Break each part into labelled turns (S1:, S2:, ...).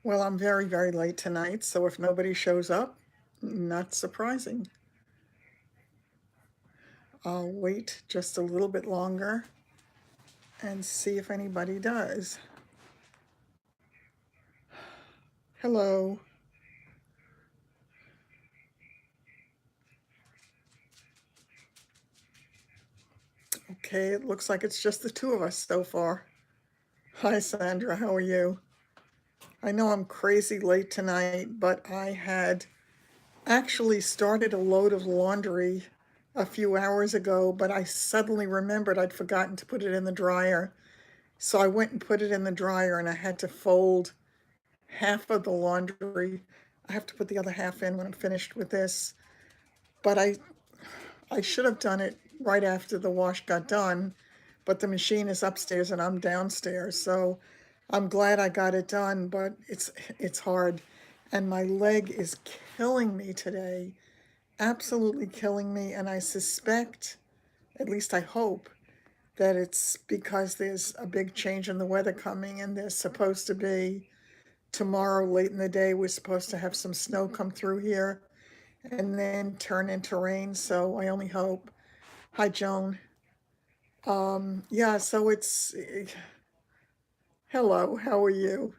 S1: Well, I'm very, very late tonight, so if nobody shows up, not surprising. I'll wait just a little bit longer and see if anybody does. Hello. Okay, it looks like it's just the two of us so far. Hi, Sandra, how are you? I know I'm crazy late tonight, but I had actually started a load of laundry a few hours ago, but I suddenly remembered I'd forgotten to put it in the dryer. So I went and put it in the dryer and I had to fold half of the laundry. I have to put the other half in when I'm finished with this. But I should have done it right after the wash got done, but the machine is upstairs and I'm downstairs. So I'm glad I got it done, but it's hard. And my leg is killing me today. Absolutely killing me, and I suspect, at least I hope, that it's because there's a big change in the weather coming and there's supposed to be tomorrow late in the day we're supposed to have some snow come through here and then turn into rain, so I only hope. Hi, Joan. Yeah, so it's hello, how are you?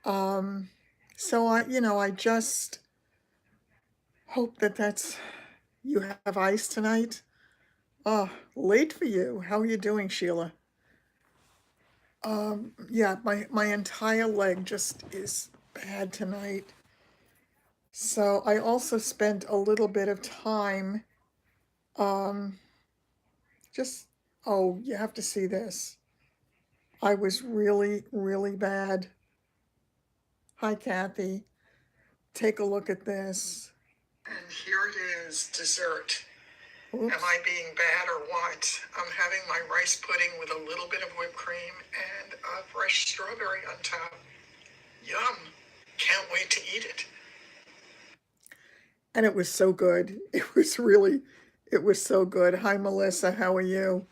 S1: Um, so I just hope that that's you have ice tonight. Oh, late for you. How are you doing, Sheila? Yeah, my entire leg just is bad tonight. So I also spent a little bit of time, um, just, oh, you have to see this. I was really, really bad. Hi, Kathy. Take a look at this. And here it is, dessert. Oops. Am I being bad or what? I'm having my rice pudding with a little bit of whipped cream and a fresh strawberry on top. Yum. Can't wait to eat it. And it was so good. It was so good. Hi, Melissa. How are you?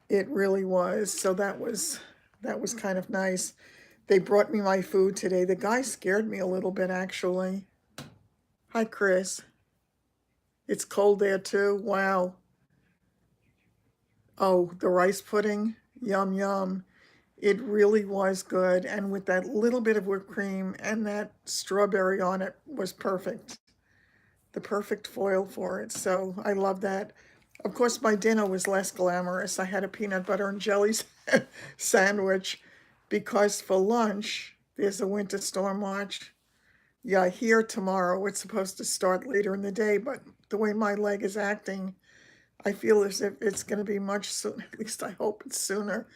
S1: It really was. So that was kind of nice. They brought me my food today. The guy scared me a little bit, actually. Hi, Chris. It's cold there too. Wow. Oh, the rice pudding. Yum, yum. It really was good. And with that little bit of whipped cream and that strawberry on it was perfect. The perfect foil for it. So I love that. Of course, my dinner was less glamorous. I had a peanut butter and jelly sandwich because for lunch, there's a winter storm watch. Yeah, here tomorrow. It's supposed to start later in the day, but the way my leg is acting, I feel as if it's going to be much sooner. At least I hope it's sooner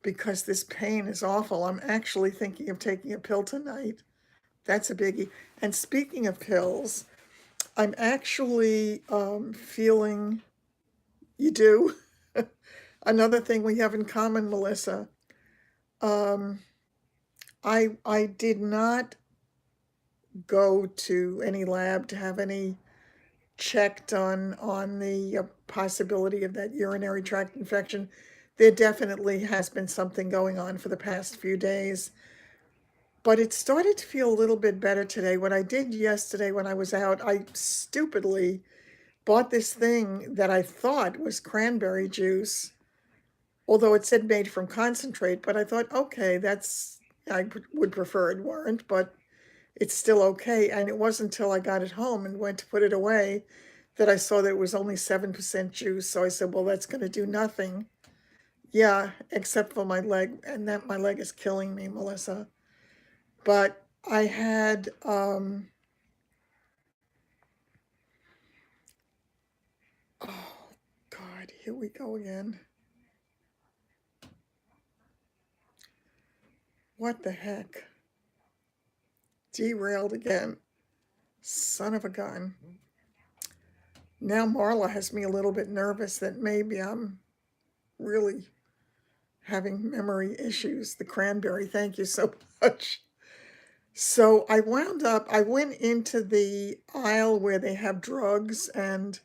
S1: because this pain is awful. I'm actually thinking of taking a pill tonight. That's a biggie. And speaking of pills, I'm actually feeling, you do? Another thing we have in common, Melissa. Um, I did not go to any lab to have any checked on the possibility of that urinary tract infection. There definitely has been something going on for the past few days, but it started to feel a little bit better today. What I did yesterday when I was out, I stupidly bought this thing that I thought was cranberry juice, although it said made from concentrate, but I thought, okay, I would prefer it weren't, but it's still okay. And it wasn't until I got it home and went to put it away that I saw that it was only 7% juice. So I said, well, that's going to do nothing. Yeah, except for my leg. And that my leg is killing me, Melissa. But I had, oh, God, here we go again. What the heck? Derailed again. Son of a gun. Now Marla has me a little bit nervous that maybe I'm really having memory issues. The cranberry, thank you so much. So I went into the aisle where they have drugs and,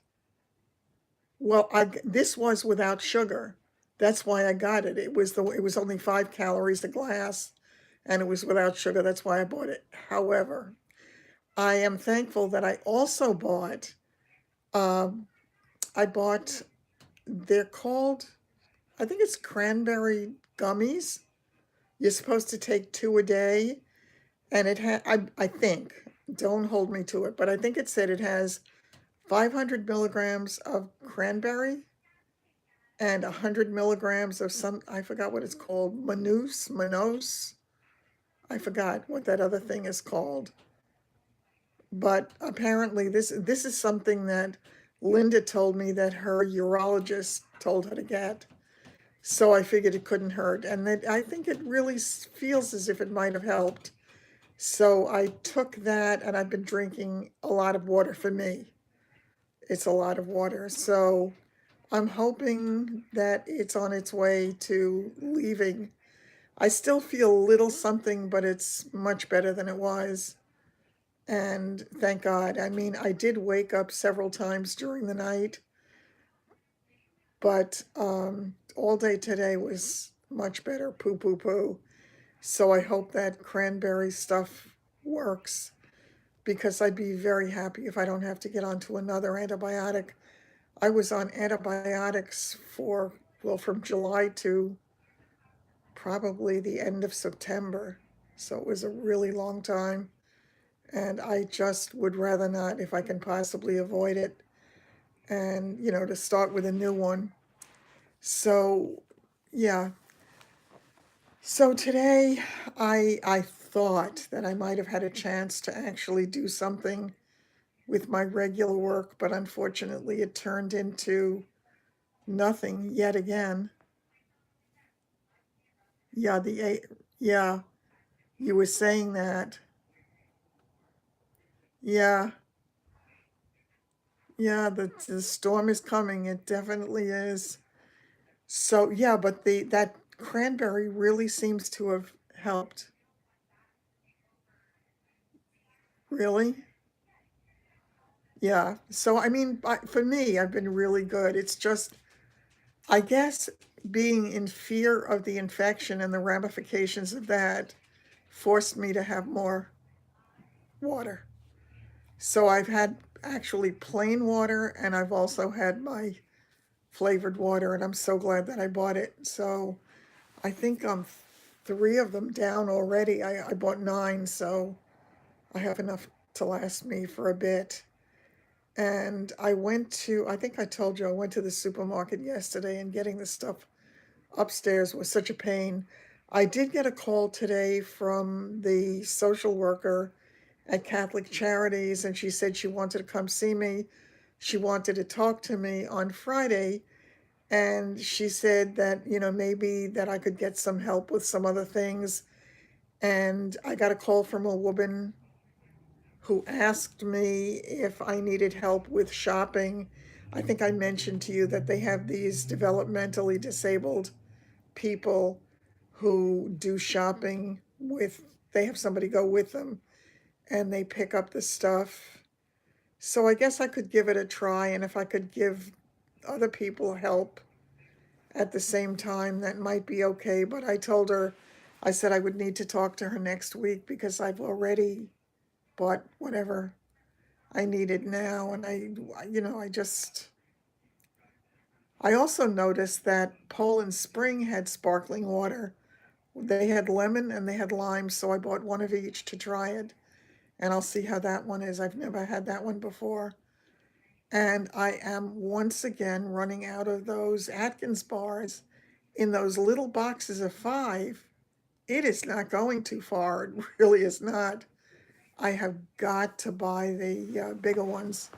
S1: well, this was without sugar. That's why I got it. It was only 5 calories a glass. and it was without sugar. That's why I bought it. However, I am thankful that I also bought, um, I bought, they're called, I think it's cranberry gummies. You're supposed to take two a day, and I think, don't hold me to it, but I think it said it has 500 milligrams of cranberry and 100 milligrams of some, I forgot what it's called, manose. I forgot what that other thing is called. But apparently this is something that Linda told me that her urologist told her to get. So I figured it couldn't hurt. And that I think it really feels as if it might have helped. So I took that, and I've been drinking a lot of water for me. It's a lot of water. So I'm hoping that it's on its way to leaving. I still feel a little something, but it's much better than it was. And thank God. I mean, I did wake up several times during the night, but all day today was much better. Poo, poo, poo. So I hope that cranberry stuff works, because I'd be very happy if I don't have to get onto another antibiotic. I was on antibiotics for, well, from July to probably the end of September. So it was a really long time. And I just would rather not, if I can possibly avoid it, and, to start with a new one. So, yeah. So today I thought that I might have had a chance to actually do something with my regular work, but unfortunately it turned into nothing yet again. Yeah, yeah, you were saying that. Yeah, yeah, the storm is coming. It definitely is. So yeah, but the that cranberry really seems to have helped. Really? Yeah. So I mean, for me, I've been really good. It's just, I guess, being in fear of the infection and the ramifications of that forced me to have more water. So I've had actually plain water, and I've also had my flavored water, and I'm so glad that I bought it. So I think I'm three of them down already. I bought nine, so I have enough to last me for a bit. And I think I told you, I went to the supermarket yesterday, and getting the stuff upstairs was such a pain. I did get a call today from the social worker at Catholic Charities, and she said she wanted to come see me. She wanted to talk to me on Friday, and she said that, maybe that I could get some help with some other things. And I got a call from a woman who asked me if I needed help with shopping. I think I mentioned to you that they have these developmentally disabled people who do shopping with, they have somebody go with them, and they pick up the stuff. So I guess I could give it a try, and if I could give other people help at the same time, that might be okay. But I told her, I said I would need to talk to her next week, because I've already bought whatever I needed now. And I also noticed that Poland Spring had sparkling water. They had lemon and they had lime, so I bought one of each to try it. And I'll see how that one is. I've never had that one before. And I am once again running out of those Atkins bars in those little boxes of 5. It is not going too far. It really is not. I have got to buy the bigger ones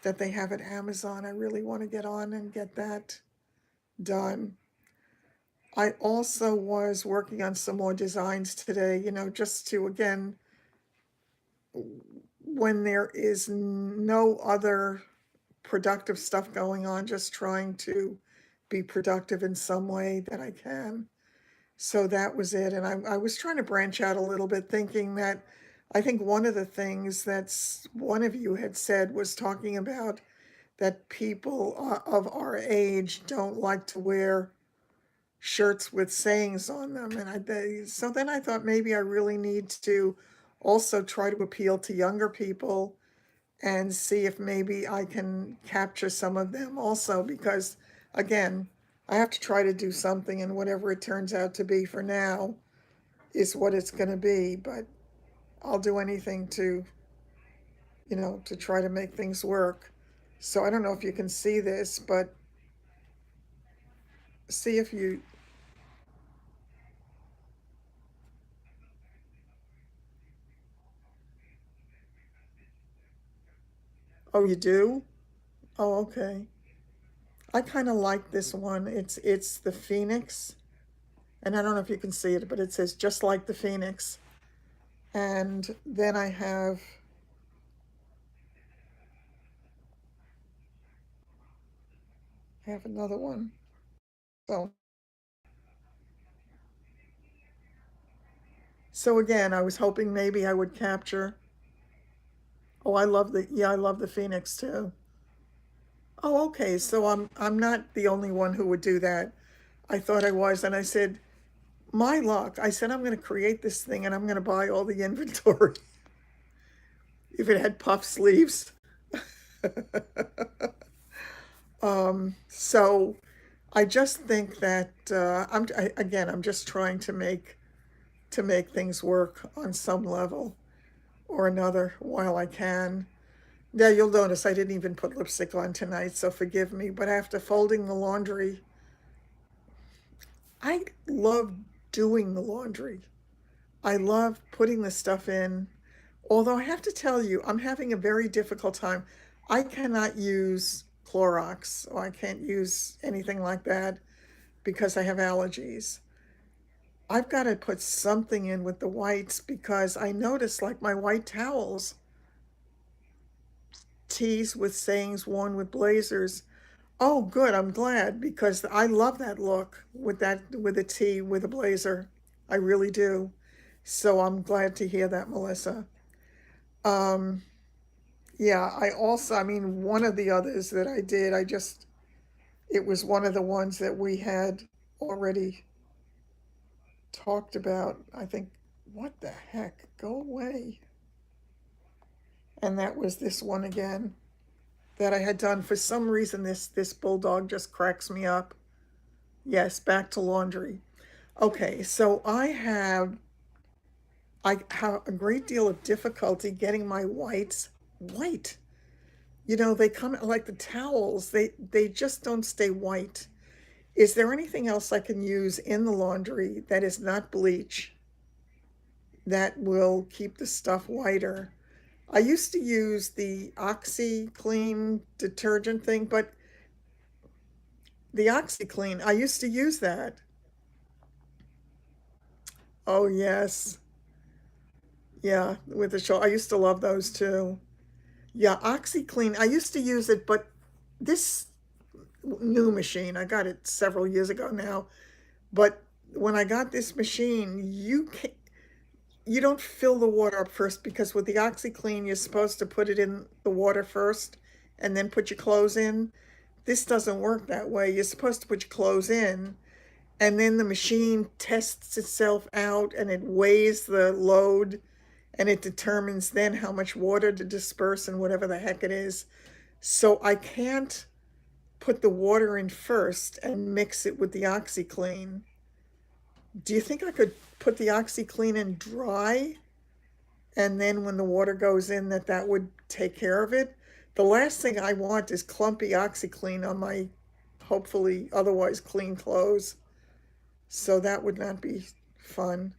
S1: that they have at Amazon. I really want to get on and get that done. I also was working on some more designs today, just to, again, when there is no other productive stuff going on, just trying to be productive in some way that I can. So that was it. And I was trying to branch out a little bit, thinking that I think one of the things that's one of you had said was talking about that people of our age don't like to wear shirts with sayings on them, and so then I thought maybe I really need to also try to appeal to younger people and see if maybe I can capture some of them also, because again, I have to try to do something, and whatever it turns out to be for now is what it's going to be. But I'll do anything to, to try to make things work. So I don't know if you can see this, but see if you, oh, you do? Oh, okay. I kind of like this one. It's the Phoenix, and I don't know if you can see it, but it says just like the Phoenix. And then I have another one. So so again, I was hoping maybe I would capture. Oh, I love the Phoenix too. Oh, okay. So I'm not the only one who would do that. I thought I was, and I said, my luck. I said I'm going to create this thing and I'm going to buy all the inventory if it had puff sleeves. So I just think that again, I'm just trying to make things work on some level or another while I can. Yeah, you'll notice I didn't even put lipstick on tonight, so forgive me. But after folding the laundry, I love doing the laundry. I love putting the stuff in. Although I have to tell you, I'm having a very difficult time. I cannot use Clorox or I can't use anything like that because I have allergies. I've got to put something in with the whites because I notice like my white towels, tees with sayings worn with blazers. Oh, good. I'm glad because I love that look with a tee with a blazer. I really do. So I'm glad to hear that, Melissa. Um, yeah, I mean, one of the others that I did, it was one of the ones that we had already talked about. I think, what the heck? Go away. And that was this one again that I had done. For some reason, this bulldog just cracks me up. Yes, back to laundry. Okay, so I have a great deal of difficulty getting my whites white. They come like the towels, they just don't stay white. Is there anything else I can use in the laundry that is not bleach that will keep the stuff whiter? I used to use the OxyClean detergent thing, but the OxyClean, I used to use that. Oh, yes. Yeah, with the show. I used to love those too. Yeah, OxyClean. I used to use it, but this new machine, I got it several years ago now, but when I got this machine, you don't fill the water up first because with the OxyClean, you're supposed to put it in the water first and then put your clothes in. This doesn't work that way. You're supposed to put your clothes in and then the machine tests itself out and it weighs the load and it determines then how much water to disperse and whatever the heck it is. So I can't put the water in first and mix it with the OxyClean. Do you think I could put the OxyClean in dry and then when the water goes in that would take care of it? The last thing I want is clumpy OxyClean on my hopefully otherwise clean clothes. So that would not be fun.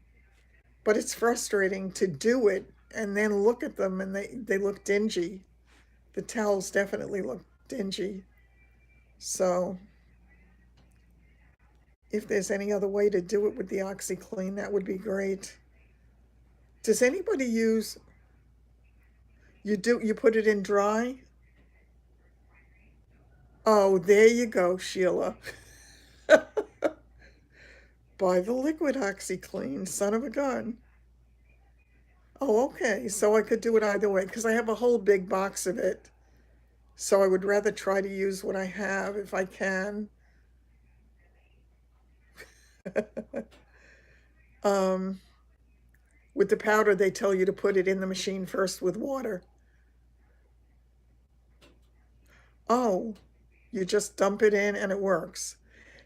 S1: But it's frustrating to do it and then look at them and they look dingy. The towels definitely look dingy. So if there's any other way to do it with the OxyClean, that would be great. Does anybody use, you put it in dry? Oh, there you go, Sheila. Buy the liquid OxyClean, son of a gun. Oh, okay. So I could do it either way because I have a whole big box of it. So I would rather try to use what I have if I can. Um, with the powder, they tell you to put it in the machine first with water. Oh, you just dump it in and it works.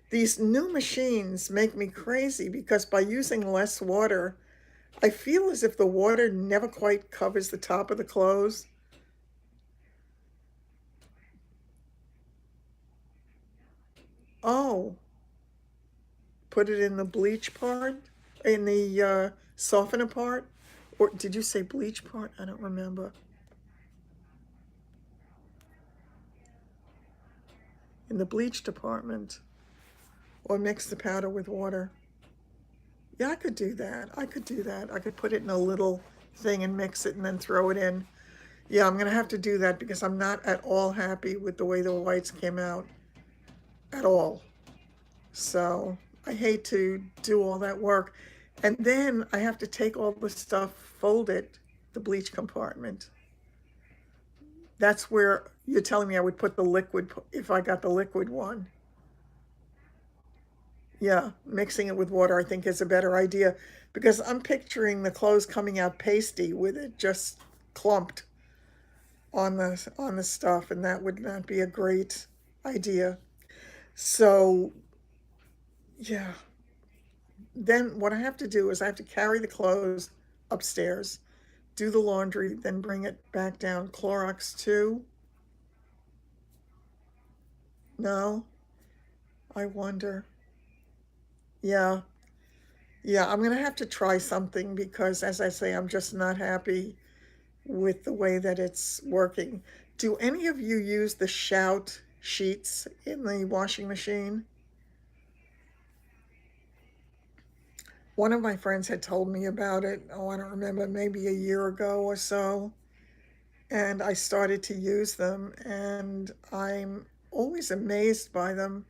S1: These new machines make me crazy because by using less water, I feel as if the water never quite covers the top of the clothes. Oh, put it in the bleach part, in the softener part, or did you say bleach part? I don't remember. In the bleach department, or mix the powder with water. Yeah, I could do that. I could do that. I could put it in a little thing and mix it and then throw it in. Yeah, I'm gonna have to do that because I'm not at all happy with the way the whites came out at all. So I hate to do all that work. And then I have to take all the stuff, fold it, the bleach compartment. That's where you're telling me I would put the liquid if I got the liquid one. Yeah, mixing it with water I think is a better idea because I'm picturing the clothes coming out pasty with it just clumped on the stuff, and that would not be a great idea. So, yeah, then what I have to do is I have to carry the clothes upstairs, do the laundry, then bring it back down. Clorox too? No? I wonder. Yeah. Yeah, I'm gonna have to try something because as I say, I'm just not happy with the way that it's working. Do any of you use the Shout sheets in the washing machine? One of my friends had told me about it, oh, I don't remember, maybe a year ago or so. And I started to use them, and I'm always amazed by them.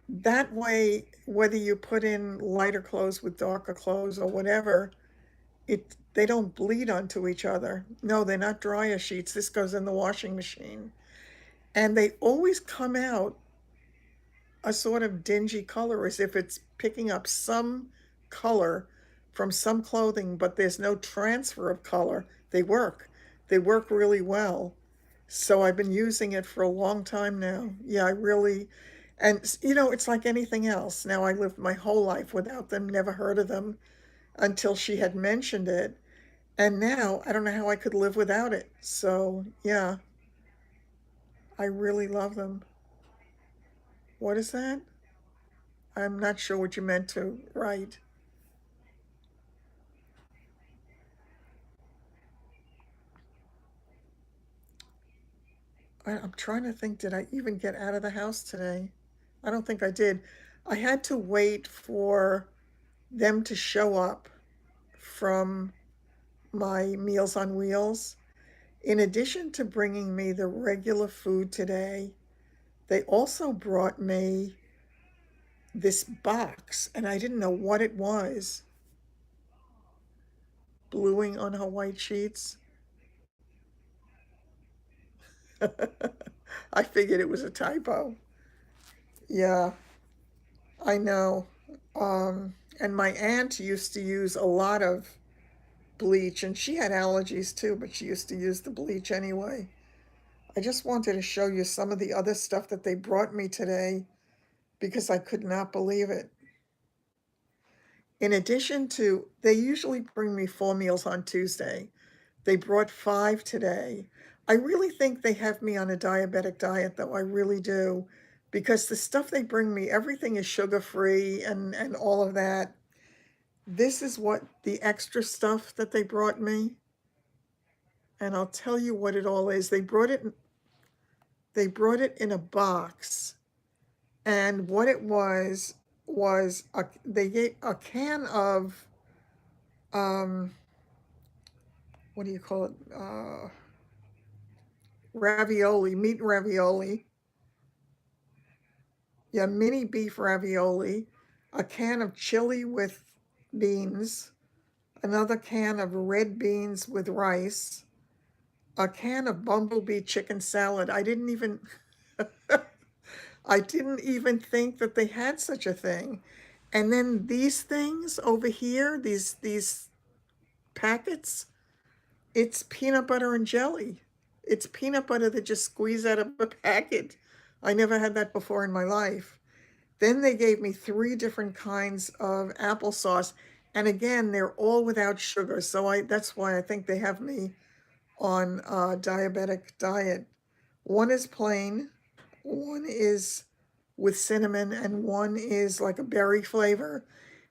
S1: That way, whether you put in lighter clothes with darker clothes or whatever, they don't bleed onto each other. No, they're not dryer sheets. This goes in the washing machine. And they always come out a sort of dingy color as if it's picking up some color from some clothing, but there's no transfer of color. They work. They work really well. So I've been using it for a long time now. Yeah, I really, and it's like anything else. Now I lived my whole life without them, never heard of them until she had mentioned it. And now I don't know how I could live without it. So yeah, I really love them. What is that? I'm not sure what you meant to write. I'm trying to think, did I even get out of the house today? I don't think I did. I had to wait for them to show up from my Meals on Wheels. In addition to bringing me the regular food today, they also brought me this box, and I didn't know what it was. Bluing on her white sheets. I figured it was a typo. Yeah, I know. And my aunt used to use a lot of bleach, and she had allergies too, but she used to use the bleach anyway. I just wanted to show you some of the other stuff that they brought me today because I could not believe it. In addition to, they usually bring me 4 meals on Tuesday. They brought 5 today. I really think they have me on a diabetic diet, though. I really do. Because the stuff they bring me, everything is sugar free and all of that. This is what the extra stuff that they brought me. And I'll tell you what it all is. They brought it in a box. And what it was they gave a can of um, what do you call it? Ravioli, meat ravioli. Yeah, mini beef ravioli, a can of chili with beans, another can of red beans with rice, a can of bumblebee chicken salad. I didn't even I didn't even think that they had such a thing. And then these things over here, these packets, it's peanut butter and jelly. It's peanut butter that just squeeze out of a packet. I never had that before in my life. Then they gave me 3 different kinds of applesauce, and again, they're all without sugar, so I that's why I think they have me on a diabetic diet. One is plain, one is with cinnamon, and one is like a berry flavor.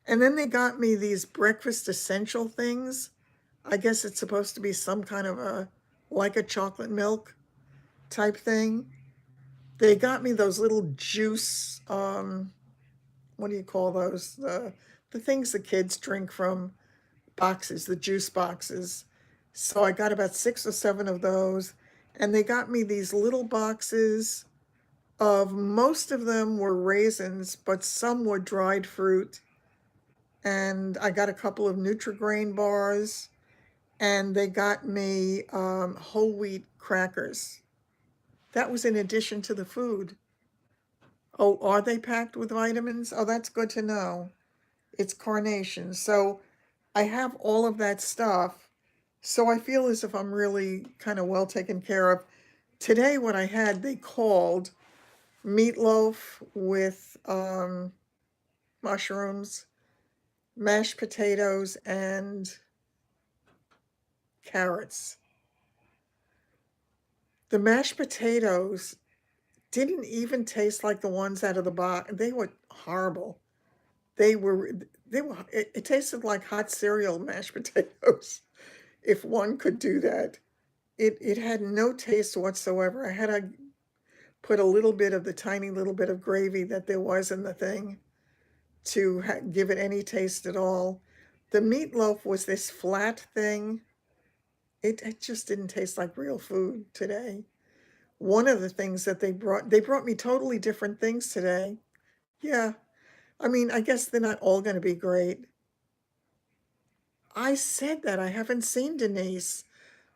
S1: And then they got me these breakfast essential things. I guess it's supposed to be some kind of a, like a chocolate milk type thing. They got me those little juice, what do you call those? The things the kids drink from boxes, the juice boxes. So I got about 6 or 7 of those, and they got me these little boxes of, most of them were raisins, but some were dried fruit. And I got a couple of Nutri-Grain bars, and they got me whole wheat crackers. That was in addition to the food. Oh, are they packed with vitamins? Oh, that's good to know. It's carnation. So I have all of that stuff. So I feel as if I'm really kind of well taken care of. Today, what I had, they called meatloaf with mushrooms, mashed potatoes, and carrots. The mashed potatoes didn't even taste like the ones out of the box. They were horrible. They were, it tasted like hot cereal mashed potatoes, if one could do that. It had no taste whatsoever. I had to put a little bit of the tiny little bit of gravy that there was in the thing to give it any taste at all. The meatloaf was this flat thing. It just didn't taste like real food today. One of the things that they brought me totally different things today. Yeah, I mean, I guess they're not all going to be great. I said that I haven't seen Denise.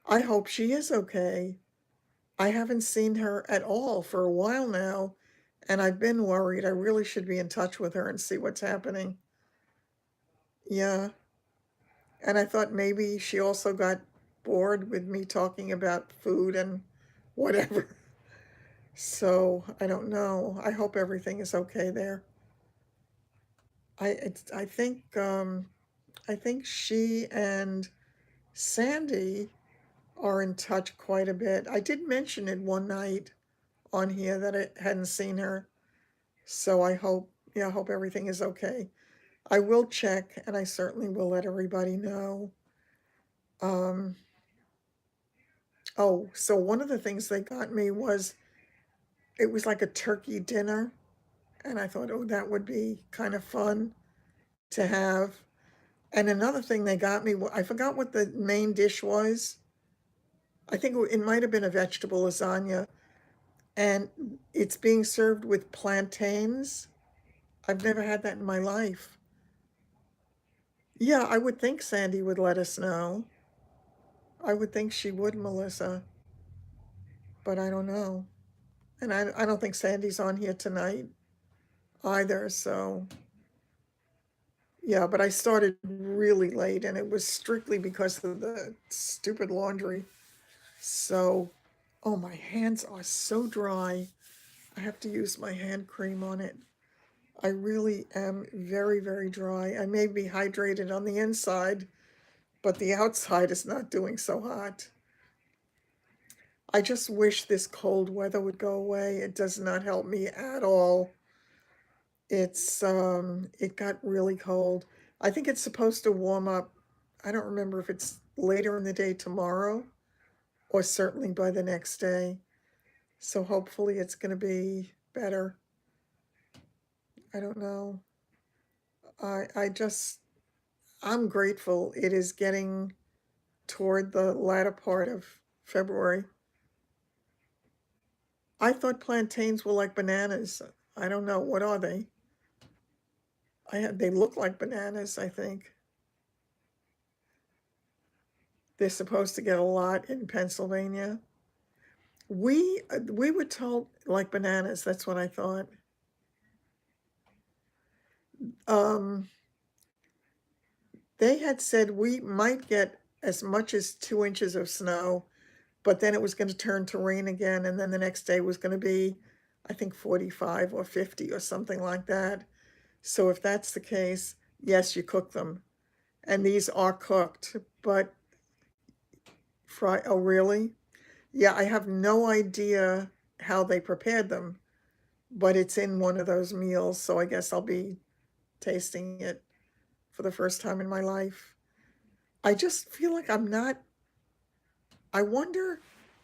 S1: I hope she is okay. I haven't seen her at all for a while now, and I've been worried. I really should be in touch with her and see what's happening. Yeah, and I thought maybe she also got bored with me talking about food and whatever. So I don't know. I hope everything is okay there. I think I think she and Sandy are in touch quite a bit. I did mention it one night on here that I hadn't seen her. So I hope, yeah, I hope everything is okay. I will check, and I certainly will let everybody know. Um, oh, so one of the things they got me was, it was like a turkey dinner, and I thought, oh, that would be kind of fun to have. And another thing they got me, I forgot what the main dish was. I think it might have been a vegetable lasagna, and it's being served with plantains. I've never had that in my life. Yeah, I would think Sandy would let us know. I would think she would, Melissa, but I don't know. And I don't think Sandy's on here tonight either, so yeah, but I started really late, and it was strictly because of the stupid laundry. So, oh, my hands are so dry. I have to use my hand cream on it. I really am very, very dry. I may be hydrated on the inside, but the outside is not doing so hot. I just wish this cold weather would go away. It does not help me at all. It got really cold. I think it's supposed to warm up. I don't remember if it's later in the day tomorrow or certainly by the next day. So hopefully it's going to be better. I don't know. I just, I'm grateful it is getting toward the latter part of February. I thought plantains were like bananas. I don't know. What are they? They look like bananas, I think. They're supposed to get a lot in Pennsylvania. We were told like bananas, that's what I thought. Um, they had said we might get as much as 2 inches of snow, but then it was gonna turn to rain again, and then the next day was gonna be, I think, 45 or 50 or something like that. So if that's the case, yes, you cook them. And these are cooked, but oh, really? Yeah, I have no idea how they prepared them, but it's in one of those meals, so I guess I'll be tasting it for the first time in my life. I just feel like I'm not, I wonder,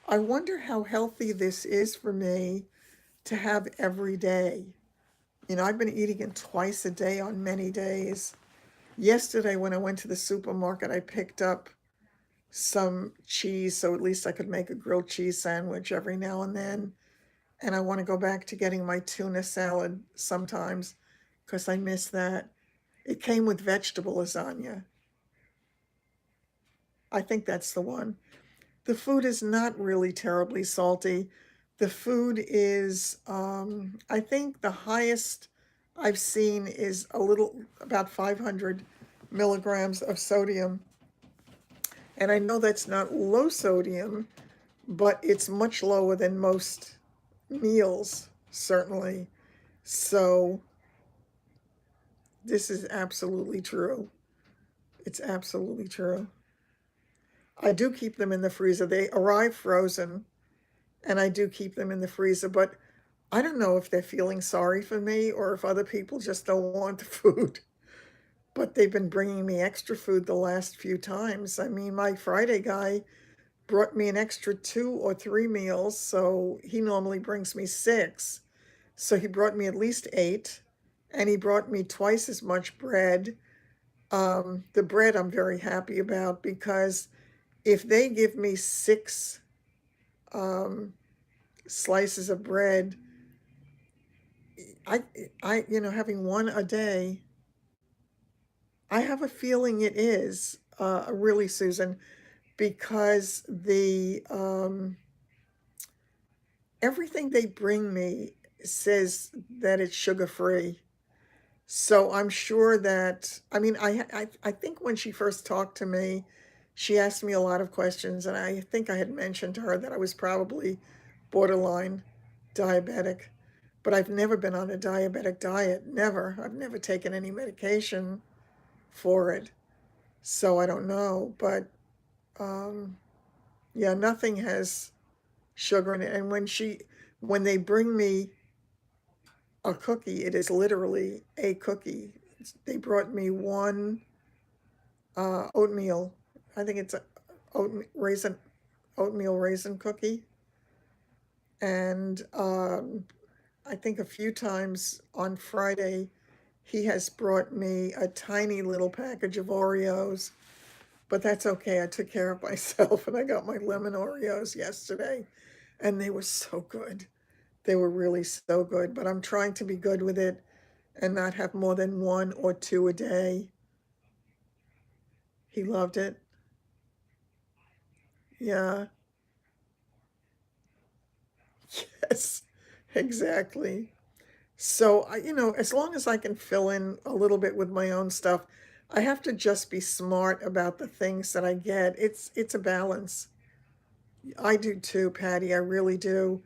S1: I wonder how healthy this is for me to have every day. I've been eating it twice a day on many days. Yesterday, when I went to the supermarket, I picked up some cheese so at least I could make a grilled cheese sandwich every now and then. And I want to go back to getting my tuna salad sometimes because I miss that. It came with vegetable lasagna. I think that's the one. The food is not really terribly salty. The food is, I think the highest I've seen is about 500 milligrams of sodium. And I know that's not low sodium, but it's much lower than most meals, certainly. So this is absolutely true. It's absolutely true. I do keep them in the freezer. They arrive frozen, and I do keep them in the freezer, but I don't know if they're feeling sorry for me or if other people just don't want the food. But they've been bringing me extra food the last few times. I mean, my Friday guy brought me an extra 2 or 3 meals, so he normally brings me 6. So he brought me at least 8, and he brought me twice as much bread. The bread I'm very happy about because if they give me 6 um, slices of bread, I, having one a day, I have a feeling it is really, Susan, because everything they bring me says that it's sugar free. So I'm sure that, I mean, I think when she first talked to me, she asked me a lot of questions, and I think I had mentioned to her that I was probably borderline diabetic, but I've never been on a diabetic diet. Never. I've never taken any medication for it. So I don't know, but um, yeah, nothing has sugar in it. And when they bring me a cookie, it is literally a cookie. They brought me one oatmeal. I think it's a oatmeal raisin cookie, and I think a few times on Friday he has brought me a tiny little package of Oreos, but that's okay. I took care of myself and I got my lemon Oreos yesterday, and they were so good. They were really so good, but I'm trying to be good with it and not have more than 1 or 2 a day. He loved it. Yeah. Yes, exactly. So as long as I can fill in a little bit with my own stuff, I have to just be smart about the things that I get. It's a balance. I do too, Patty. I really do.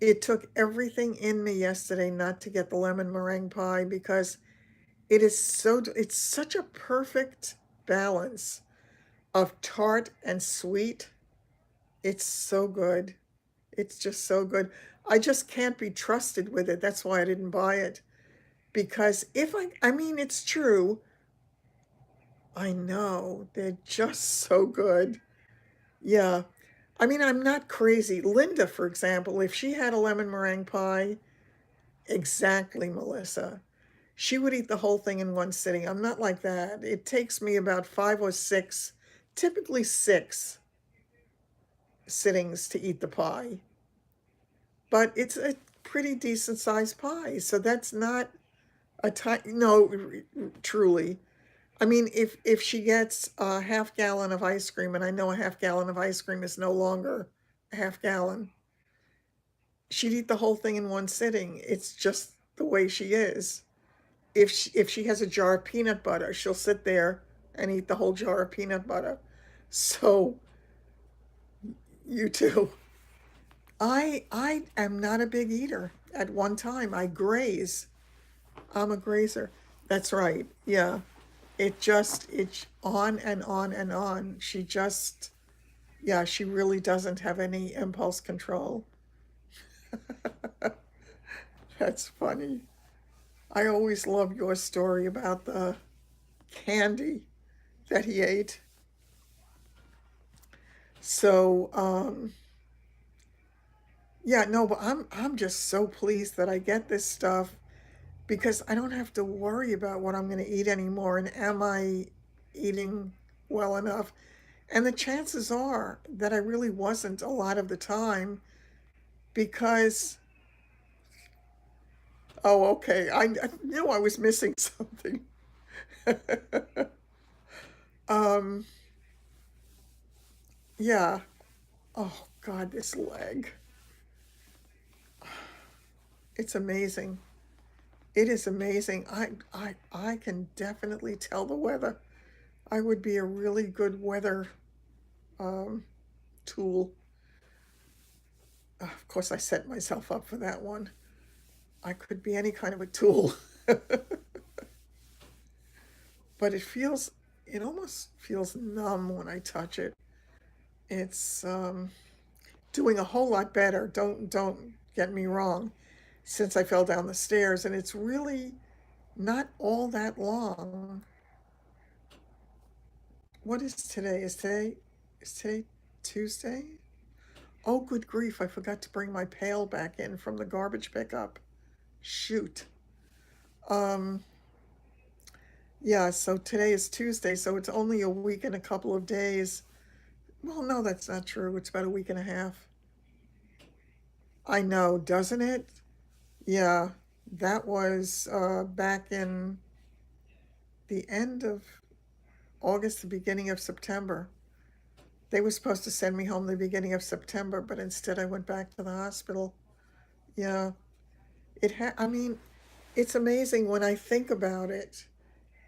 S1: It took everything in me yesterday not to get the lemon meringue pie because it's such a perfect balance of tart and sweet. It's so good. It's just so good. I just can't be trusted with it. That's why I didn't buy it. Because I mean, it's true. I know. They're just so good. Yeah. I mean, I'm not crazy. Linda, for example, if she had a lemon meringue pie, exactly, Melissa, she would eat the whole thing in one sitting. I'm not like that. It takes me about 5 or 6, typically 6 sittings to eat the pie. But it's a pretty decent sized pie. So that's not a tiny, no, truly. I mean, if she gets a half gallon of ice cream, and I know a half gallon of ice cream is no longer a half gallon, she'd eat the whole thing in one sitting. It's just the way she is. If she has a jar of peanut butter, she'll sit there and eat the whole jar of peanut butter. So you too. I am not a big eater. At one time, I graze. I'm a grazer. That's right. Yeah. It's on and on and on. She just, yeah, she really doesn't have any impulse control. That's funny. I always love your story about the candy that he ate. So, yeah, no, but I'm just so pleased that I get this stuff because I don't have to worry about what I'm going to eat anymore and am I eating well enough? And the chances are that I really wasn't a lot of the time because, oh, okay, I knew I was missing something. um, yeah. Oh God, this leg. It's amazing. It is amazing. I can definitely tell the weather. I would be a really good weather um, tool. Of course, I set myself up for that one. I could be any kind of a tool. But it almost feels numb when I touch it. It's doing a whole lot better. Don't get me wrong, since I fell down the stairs, and it's really not all that long. What is today? Is today Tuesday? Oh, good grief! I forgot to bring my pail back in from the garbage pickup. Shoot. Um, yeah. So today is Tuesday, so it's only a week and a couple of days. Well, no, that's not true. It's about a week and a half. I know, doesn't it? Yeah, that was back in the end of August, the beginning of September. They were supposed to send me home the beginning of September, but instead I went back to the hospital. Yeah, I mean, it's amazing when I think about it,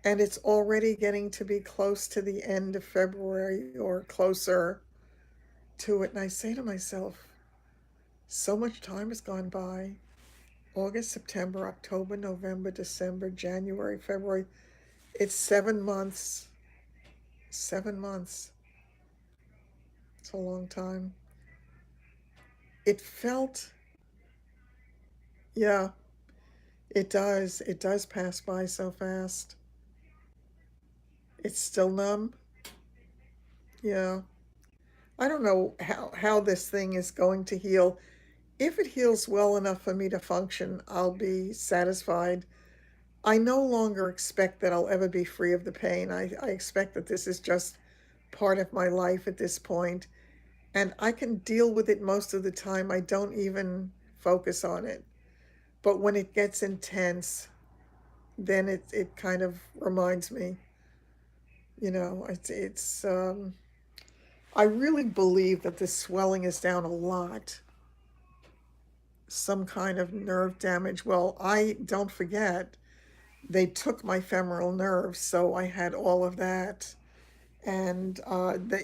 S1: and it's already getting to be close to the end of February or closer to it, and I say to myself, so much time has gone by. August, September, October, November, December, January, February. It's 7 months. 7 months. It's a long time. It felt, yeah, it does. It does pass by so fast. It's still numb. Yeah. I don't know how this thing is going to heal. If it heals well enough for me to function, I'll be satisfied. I no longer expect that I'll ever be free of the pain. I expect that this is just part of my life at this point, and I can deal with it most of the time. I don't even focus on it. But when it gets intense, then it kind of reminds me, it's I really believe that the swelling is down a lot. Some kind of nerve damage. Well, I don't forget, they took my femoral nerve, so I had all of that. And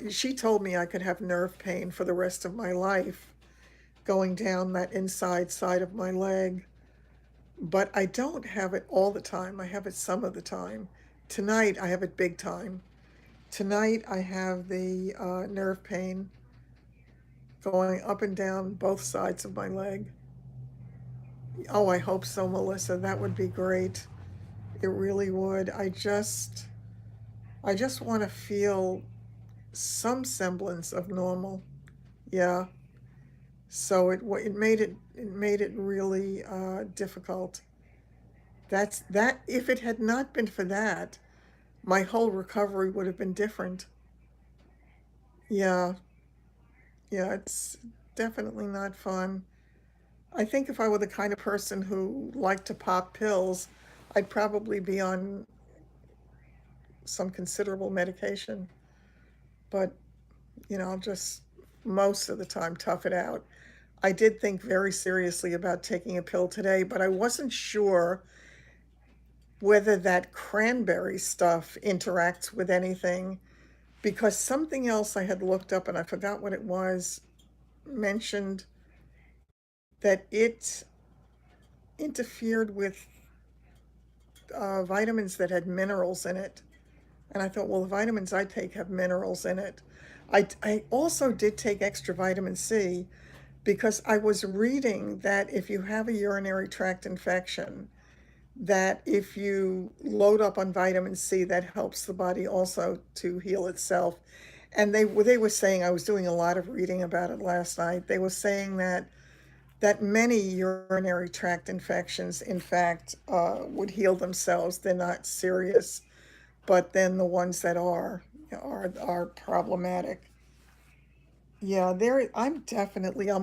S1: she told me I could have nerve pain for the rest of my life going down that inside side of my leg. But I don't have it all the time. I have it some of the time. Tonight, I have it big time. Tonight, I have the nerve pain going up and down both sides of my leg. Oh, I hope so, Melissa. That would be great. It really would. I just want to feel some semblance of normal. Yeah. So it made it really difficult. That if it had not been for that, my whole recovery would have been different. Yeah, yeah, it's definitely not fun. I think if I were the kind of person who liked to pop pills, I'd probably be on some considerable medication. But I'll just most of the time tough it out. I did think very seriously about taking a pill today, but I wasn't sure whether that cranberry stuff interacts with anything because something else I had looked up and I forgot what it was mentioned that it interfered with vitamins that had minerals in it. And I thought, well, the vitamins I take have minerals in it. I also did take extra vitamin C because I was reading that if you have a urinary tract infection, that if you load up on vitamin C, that helps the body also to heal itself. And they were saying, I was doing a lot of reading about it last night. They were saying that many urinary tract infections, in fact, would heal themselves. They're not serious, but then the ones that are problematic. Yeah, there. I'm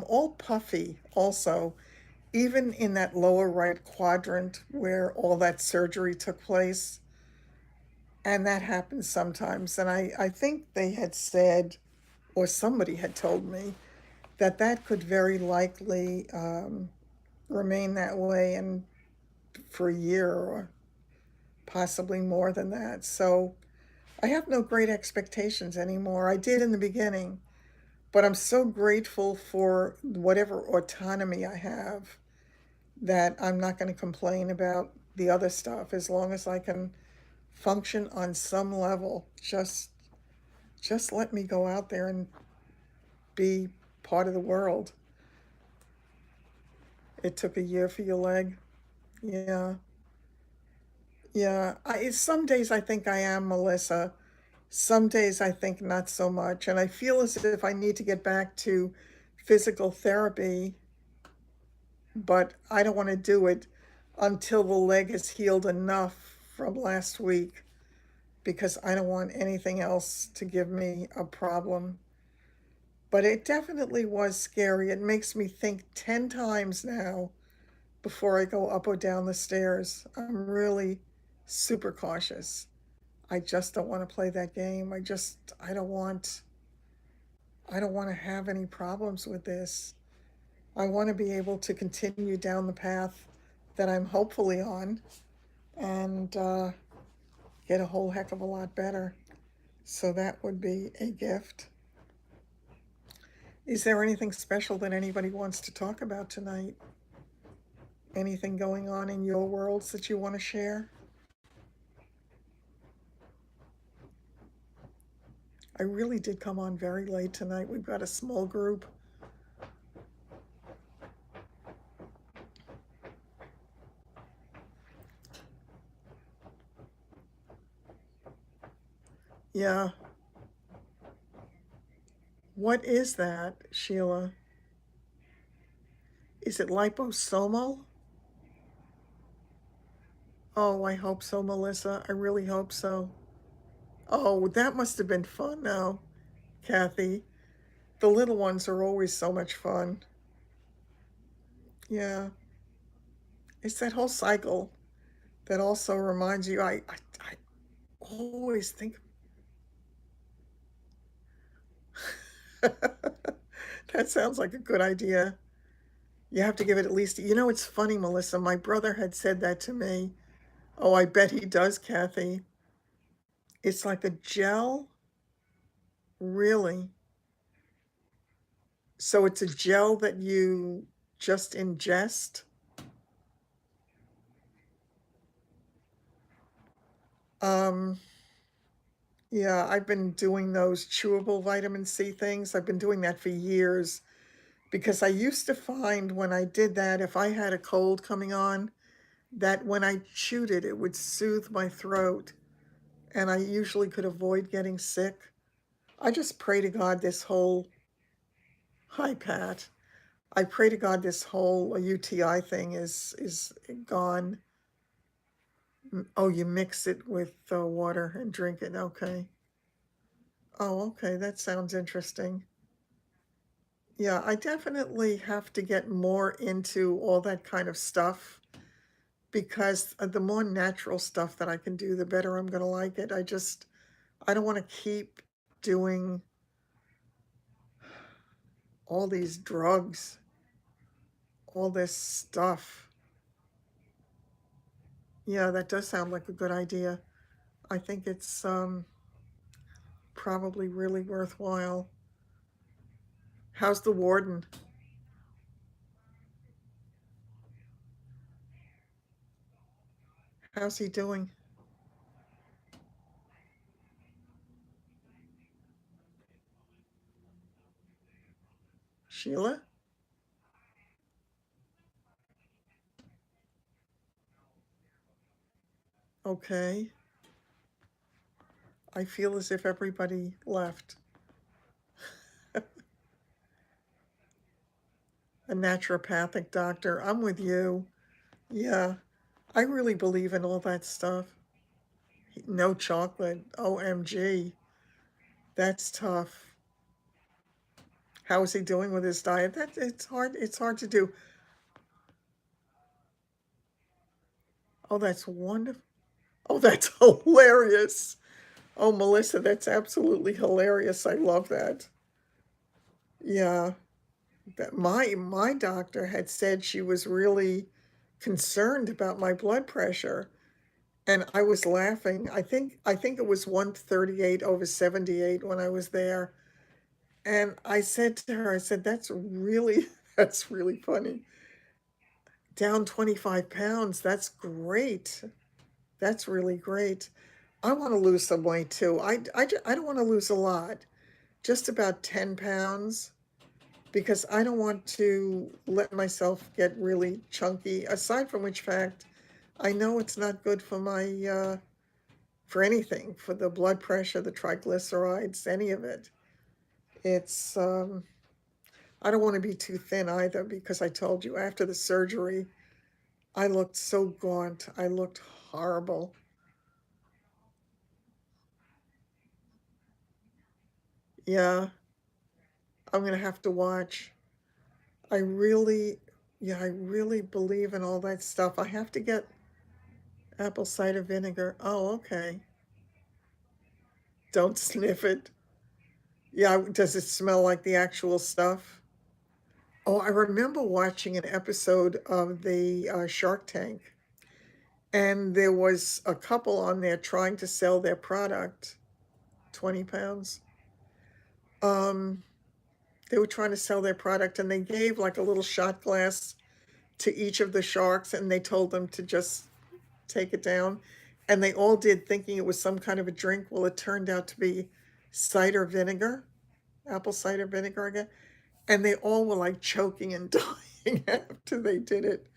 S1: all puffy also, even in that lower right quadrant where all that surgery took place. And that happens sometimes. And I think they had said, or somebody had told me, that that could very likely remain that way and for a year or possibly more than that. So I have no great expectations anymore. I did in the beginning, but I'm so grateful for whatever autonomy I have that I'm not going to complain about the other stuff as long as I can function on some level. Just let me go out there and be part of the world. It took a year for your leg. Yeah. Yeah. Some days I think I am, Melissa. Some days I think not so much. And I feel as if I need to get back to physical therapy, but I don't want to do it until the leg is healed enough from last week because I don't want anything else to give me a problem. But it definitely was scary. It makes me think 10 times now before I go up or down the stairs. I'm really super cautious. I just don't want to play that game. I don't want to have any problems with this. I want to be able to continue down the path that I'm hopefully on and get a whole heck of a lot better. So that would be a gift. Is there anything special that anybody wants to talk about tonight? Anything going on in your worlds that you want to share? I really did come on very late tonight. We've got a small group. Yeah. What is that, Sheila? Is it liposomal? Oh, I hope so, Melissa. I really hope so. Oh, that must have been fun now, Kathy. The little ones are always so much fun. Yeah. It's that whole cycle that also reminds you. I always think that sounds like a good idea. You have to give it at least, it's funny, Melissa. My brother had said that to me. Oh, I bet he does, Kathy. It's like a gel, really. So it's a gel that you just ingest. Um, yeah, I've been doing those chewable vitamin C things. I've been doing that for years because I used to find when I did that, if I had a cold coming on, that when I chewed it, it would soothe my throat and I usually could avoid getting sick. I just pray to God this whole, hi Pat, I pray to God this whole UTI thing is gone. Oh, you mix it with water and drink it. Okay. Oh, okay. That sounds interesting. Yeah, I definitely have to get more into all that kind of stuff because the more natural stuff that I can do, the better I'm going to like it. I don't want to keep doing all these drugs. all this stuff. Yeah, that does sound like a good idea. I think it's probably really worthwhile. How's the warden? How's he doing? Sheila? Okay. I feel as if everybody left. A naturopathic doctor. I'm with you. Yeah, I really believe in all that stuff. No chocolate. OMG. That's tough. How is he doing with his diet? That it's hard to do. Oh, that's wonderful. Oh, that's hilarious. Oh, Melissa, that's absolutely hilarious. I love that. Yeah. That my doctor had said she was really concerned about my blood pressure, and I was laughing. I think it was 138 over 78 when I was there. And I said to her, I said, that's really that's really funny. Down 25 pounds. That's great. That's really great. I want to lose some weight too. I don't want to lose a lot, just about 10 pounds, because I don't want to let myself get really chunky. Aside from which fact, I know it's not good for for anything, for the blood pressure, the triglycerides, any of it. It's, I don't want to be too thin either because I told you after the surgery, I looked so gaunt. I looked horrible. Yeah, I'm going to have to watch. I really, yeah, I really believe in all that stuff. I have to get apple cider vinegar. Oh, okay. Don't sniff it. Yeah, does it smell like the actual stuff? Oh, I remember watching an episode of the Shark Tank, and there was a couple on there trying to sell their product, 20 pounds. Um, they were trying to sell their product, and they gave like a little shot glass to each of the sharks, and they told them to just take it down. And they all did, thinking it was some kind of a drink. Well, it turned out to be cider vinegar, apple cider vinegar again. And they all were like choking and dying after they did it.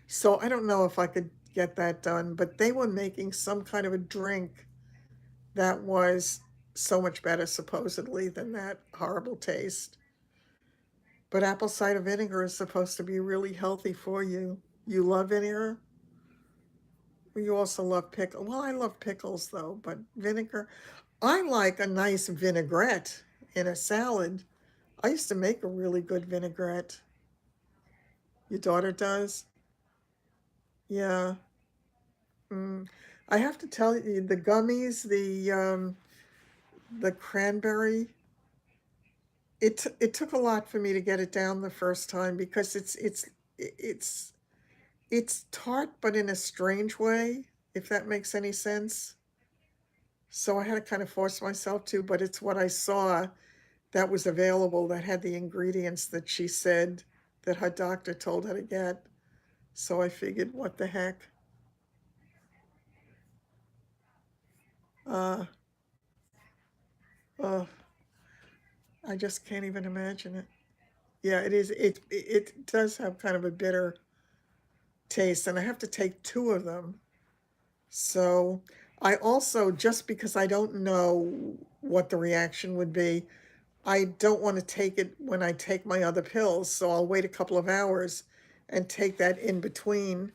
S1: So I don't know if I could get that done, but they were making some kind of a drink that was so much better, supposedly, than that horrible taste. But apple cider vinegar is supposed to be really healthy for you. You love vinegar? You also love pickle. Well, I love pickles though, but vinegar. I like a nice vinaigrette in a salad. I used to make a really good vinaigrette. Your daughter does? Yeah. Mm. I have to tell you, the gummies, the cranberry, it took a lot for me to get it down the first time because it's it's tart, but in a strange way, if that makes any sense. So I had to kind of force myself to, but it's what I saw that was available that had the ingredients that she said that her doctor told her to get. So I figured, what the heck? Uh, uh, I just can't even imagine it. Yeah, it is. It does have kind of a bitter taste, and I have to take two of them. So I also, just because I don't know what the reaction would be, I don't want to take it when I take my other pills. So I'll wait a couple of hours and take that in between.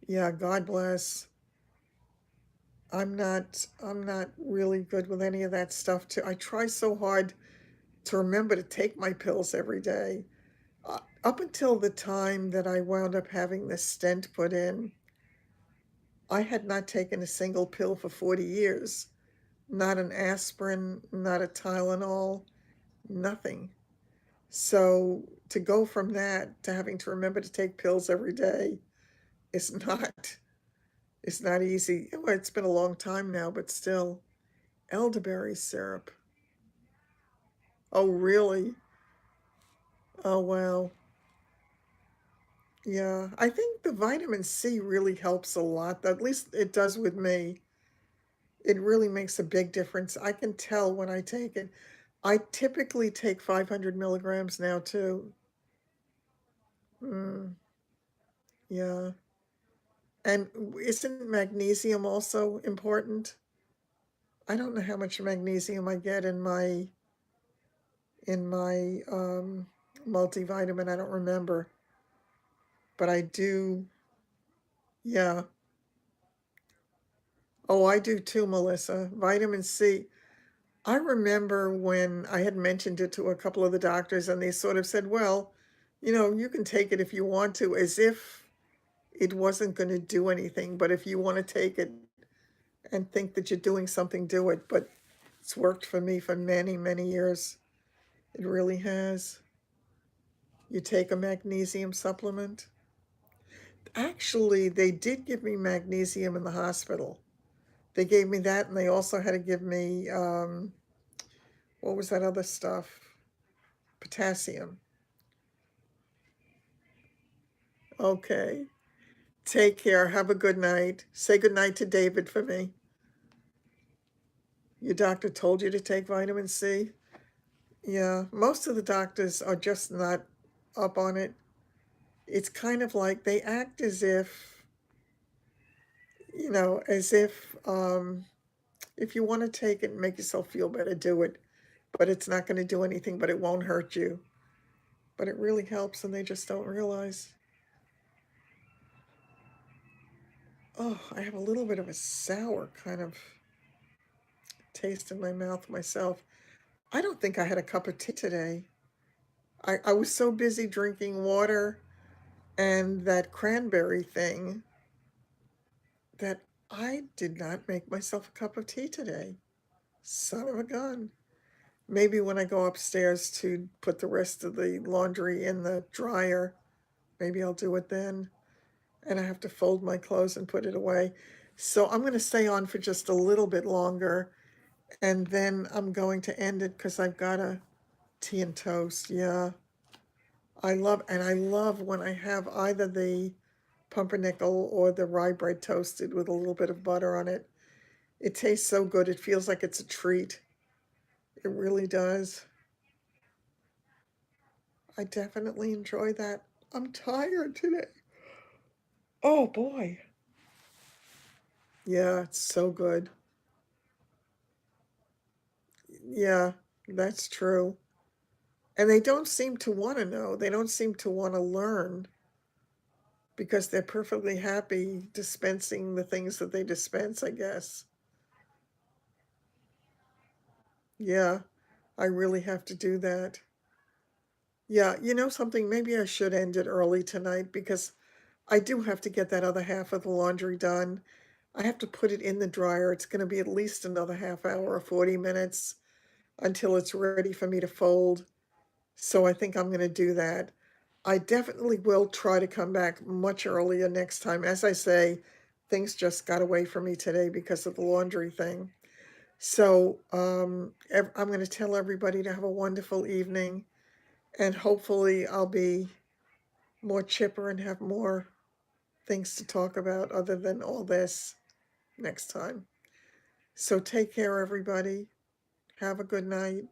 S1: Yeah, God bless. I'm not really good with any of that stuff too. I try so hard to remember to take my pills every day. Up until the time that I wound up having the stent put in, I had not taken a single pill for 40 years. Not an aspirin, not a Tylenol, nothing. So to go from that to having to remember to take pills every day is not it's not easy. Well, it's been a long time now, but still. Elderberry syrup. Oh, really? Oh, wow. Yeah, I think the vitamin C really helps a lot. At least it does with me. It really makes a big difference. I can tell when I take it. I typically take 500 milligrams now, too. Mm, yeah. And isn't magnesium also important? I don't know how much magnesium I get in my multivitamin. I don't remember, but I do. Yeah. Oh, I do too, Melissa. Vitamin C. I remember when I had mentioned it to a couple of the doctors, and they sort of said, well, you can take it if you want to, as if it wasn't going to do anything. But if you want to take it and think that you're doing something, do it. But it's worked for me for many, many years. It really has. You take a magnesium supplement. Actually, they did give me magnesium in the hospital. They gave me that, and they also had to give me, what was that other stuff? Potassium. Okay. Take care. Have a good night. Say good night to David for me. Your doctor told you to take vitamin C? Yeah, most of the doctors are just not up on it. It's kind of like they act as if you want to take it and make yourself feel better, do it. But it's not going to do anything, but it won't hurt you. But it really helps, and they just don't realize. Oh, I have a little bit of a sour kind of taste in my mouth myself. I don't think I had a cup of tea today. I was so busy drinking water and that cranberry thing that I did not make myself a cup of tea today. Son of a gun. Maybe when I go upstairs to put the rest of the laundry in the dryer, maybe I'll do it then. And I have to fold my clothes and put it away. So I'm going to stay on for just a little bit longer, and then I'm going to end it because I've got a tea and toast. Yeah. I love when I have either the pumpernickel or the rye bread toasted with a little bit of butter on it. It tastes so good. It feels like it's a treat. It really does. I definitely enjoy that. I'm tired today. Oh boy. Yeah, it's so good. Yeah, that's true. And they don't seem to want to know. They don't seem to want to learn because they're perfectly happy dispensing the things that they dispense, I guess. Yeah, I really have to do that. Yeah, you know something? Maybe I should end it early tonight because I do have to get that other half of the laundry done. I have to put it in the dryer. It's going to be at least another half hour or 40 minutes until it's ready for me to fold. So I think I'm going to do that. I definitely will try to come back much earlier next time. As I say, things just got away from me today because of the laundry thing. So I'm going to tell everybody to have a wonderful evening, and hopefully I'll be more chipper and have more things to talk about other than all this next time. So take care, everybody. Have a good night.